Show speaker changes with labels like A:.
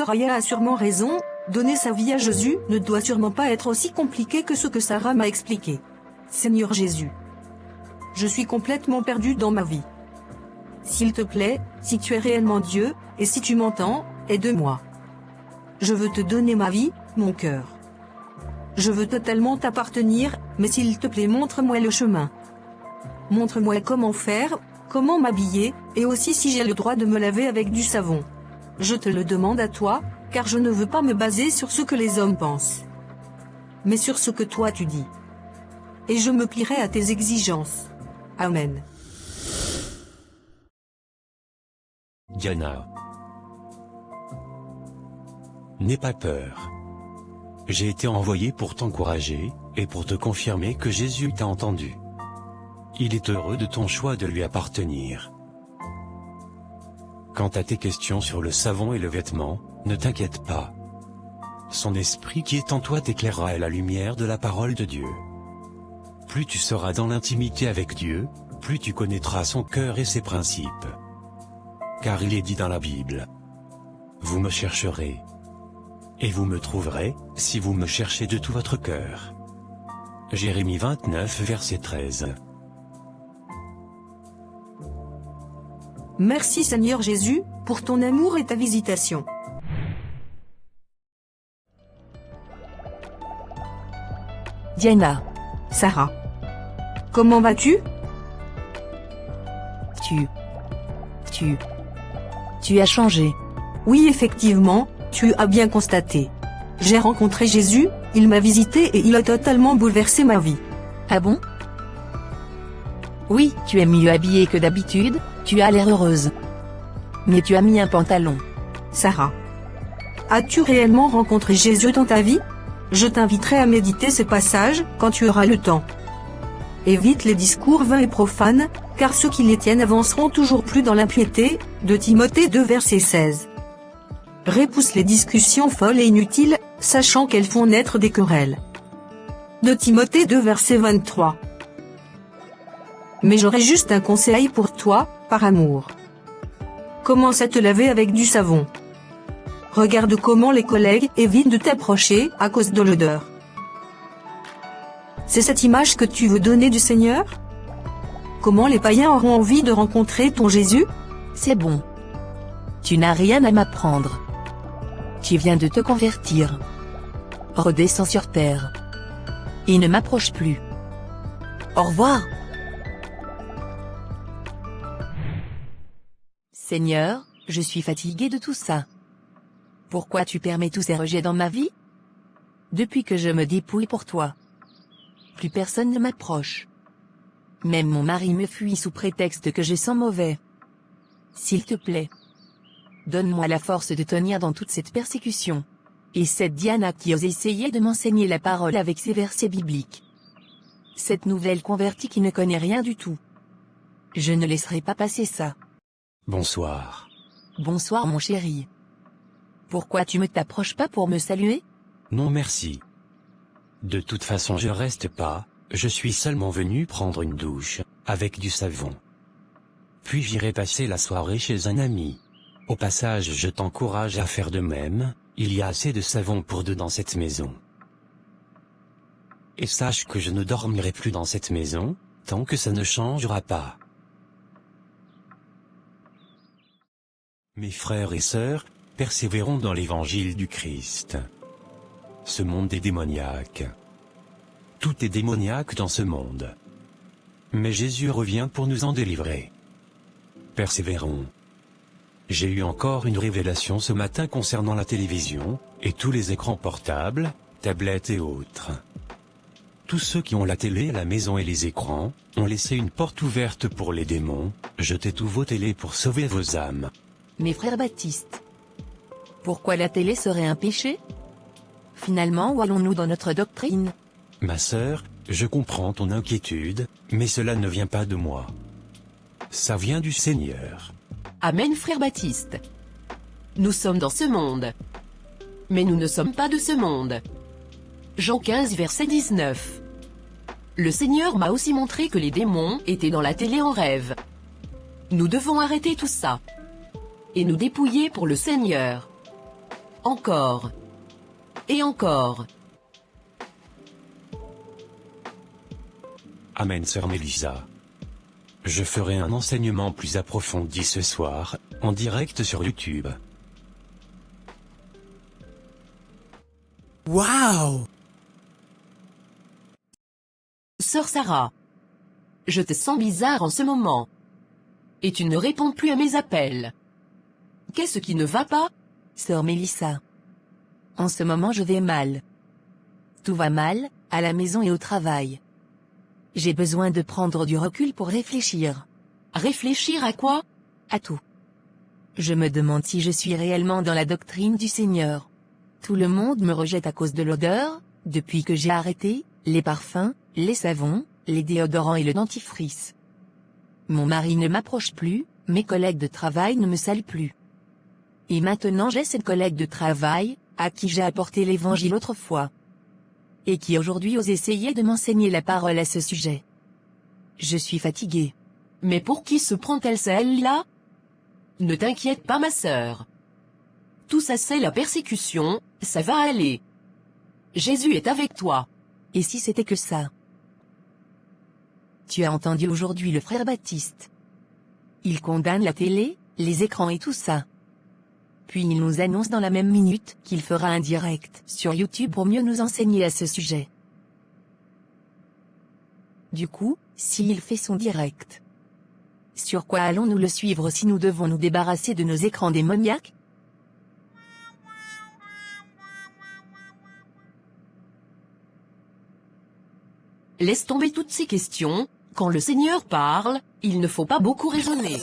A: sœur Aya a sûrement raison, donner sa vie à Jésus ne doit sûrement pas être aussi compliqué que ce que Sarah m'a expliqué. Seigneur Jésus, je suis complètement perdu dans ma vie. S'il te plaît, si tu es réellement Dieu, et si tu m'entends, aide-moi. Je veux te donner ma vie, mon cœur. Je veux totalement t'appartenir, mais s'il te plaît montre-moi le chemin. Montre-moi comment faire, comment m'habiller, et aussi si j'ai le droit de me laver avec du savon. Je te le demande à toi, car je ne veux pas me baser sur ce que les hommes pensent, mais sur ce que toi tu dis. Et je me plierai à tes exigences. Amen.
B: Diana. N'aie pas peur. J'ai été envoyé pour t'encourager, et pour te confirmer que Jésus t'a entendu. Il est heureux de ton choix de lui appartenir. Quant à tes questions sur le savon et le vêtement, ne t'inquiète pas. Son esprit qui est en toi t'éclairera à la lumière de la parole de Dieu. Plus tu seras dans l'intimité avec Dieu, plus tu connaîtras son cœur et ses principes. Car il est dit dans la Bible: vous me chercherez, et vous me trouverez, si vous me cherchez de tout votre cœur. Jérémie 29 verset 13.
A: Merci Seigneur Jésus, pour ton amour et ta visitation.
C: Diana.
A: Sarah. Comment vas-tu?
C: Tu as changé.
A: Oui, effectivement, tu as bien constaté. J'ai rencontré Jésus, il m'a visité et il a totalement bouleversé ma vie.
C: Ah bon? Oui, tu es mieux habillée que d'habitude, tu as l'air heureuse. Mais tu as mis un pantalon.
A: Sarah. As-tu réellement rencontré Jésus dans ta vie? Je t'inviterai à méditer ce passage, quand tu auras le temps. Évite les discours vains et profanes, car ceux qui les tiennent avanceront toujours plus dans l'impiété, de Timothée 2 verset 16. Repousse les discussions folles et inutiles, sachant qu'elles font naître des querelles. De Timothée 2 verset 23. Mais j'aurai juste un conseil pour toi, par amour. Commence à te laver avec du savon. Regarde comment les collègues évitent de t'approcher à cause de l'odeur. C'est cette image que tu veux donner du Seigneur? Comment les païens auront envie de rencontrer ton Jésus?
C: C'est bon. Tu n'as rien à m'apprendre. Tu viens de te convertir. Redescends sur terre. Et ne m'approche plus. Au revoir. Seigneur, je suis fatigué de tout ça. Pourquoi tu permets tous ces rejets dans ma vie? Depuis que je me dépouille pour toi, plus personne ne m'approche. Même mon mari me fuit sous prétexte que je sens mauvais. S'il te plaît, donne-moi la force de tenir dans toute cette persécution. Et cette Diana qui ose essayer de m'enseigner la parole avec ses versets bibliques. Cette nouvelle convertie qui ne connaît rien du tout. Je ne laisserai pas passer ça.
B: Bonsoir.
C: Bonsoir mon chéri. Pourquoi tu me t'approches pas pour me saluer?
B: Non merci. De toute façon je reste pas, je suis seulement venu prendre une douche, avec du savon. Puis j'irai passer la soirée chez un ami. Au passage je t'encourage à faire de même, il y a assez de savon pour deux dans cette maison. Et sache que je ne dormirai plus dans cette maison, tant que ça ne changera pas. Mes frères et sœurs, persévérons dans l'évangile du Christ. Ce monde est démoniaque. Tout est démoniaque dans ce monde. Mais Jésus revient pour nous en délivrer. Persévérons. J'ai eu encore une révélation ce matin concernant la télévision, et tous les écrans portables, tablettes et autres. Tous ceux qui ont la télé à la maison et les écrans, ont laissé une porte ouverte pour les démons, jetez tous vos télés pour sauver vos âmes.
C: Mes frères Baptiste. Pourquoi la télé serait un péché? Finalement, où allons-nous dans notre doctrine?
B: Ma sœur, je comprends ton inquiétude, mais cela ne vient pas de moi. Ça vient du Seigneur.
D: Amen frère Baptiste. Nous sommes dans ce monde. Mais nous ne sommes pas de ce monde. Jean 15 verset 19. Le Seigneur m'a aussi montré que les démons étaient dans la télé en rêve. Nous devons arrêter tout ça. Et nous dépouiller pour le Seigneur. Encore. Et encore.
B: Amen, sœur Mélissa. Je ferai un enseignement plus approfondi ce soir, en direct sur YouTube.
E: Waouh!
D: Sœur Sarah. Je te sens bizarre en ce moment. Et tu ne réponds plus à mes appels. Qu'est-ce qui ne va pas?
C: Sœur Mélissa. En ce moment je vais mal. Tout va mal, à la maison et au travail. J'ai besoin de prendre du recul pour réfléchir.
D: Réfléchir à quoi?
C: À tout. Je me demande si je suis réellement dans la doctrine du Seigneur. Tout le monde me rejette à cause de l'odeur, depuis que j'ai arrêté, les parfums, les savons, les déodorants et le dentifrice. Mon mari ne m'approche plus, mes collègues de travail ne me saluent plus. Et maintenant j'ai cette collègue de travail, à qui j'ai apporté l'évangile autrefois. Et qui aujourd'hui ose essayer de m'enseigner la parole à ce sujet. Je suis fatiguée.
D: Mais pour qui se prend-elle celle-là? Ne t'inquiète pas ma sœur. Tout ça c'est la persécution, ça va aller. Jésus est avec toi.
C: Et si c'était que ça? Tu as entendu aujourd'hui le frère Baptiste. Il condamne la télé, les écrans et tout ça. Puis il nous annonce dans la même minute qu'il fera un direct sur YouTube pour mieux nous enseigner à ce sujet. Du coup, s'il fait son direct, sur quoi allons-nous le suivre si nous devons nous débarrasser de nos écrans démoniaques?
D: Laisse tomber toutes ces questions, quand le Seigneur parle, il ne faut pas beaucoup raisonner.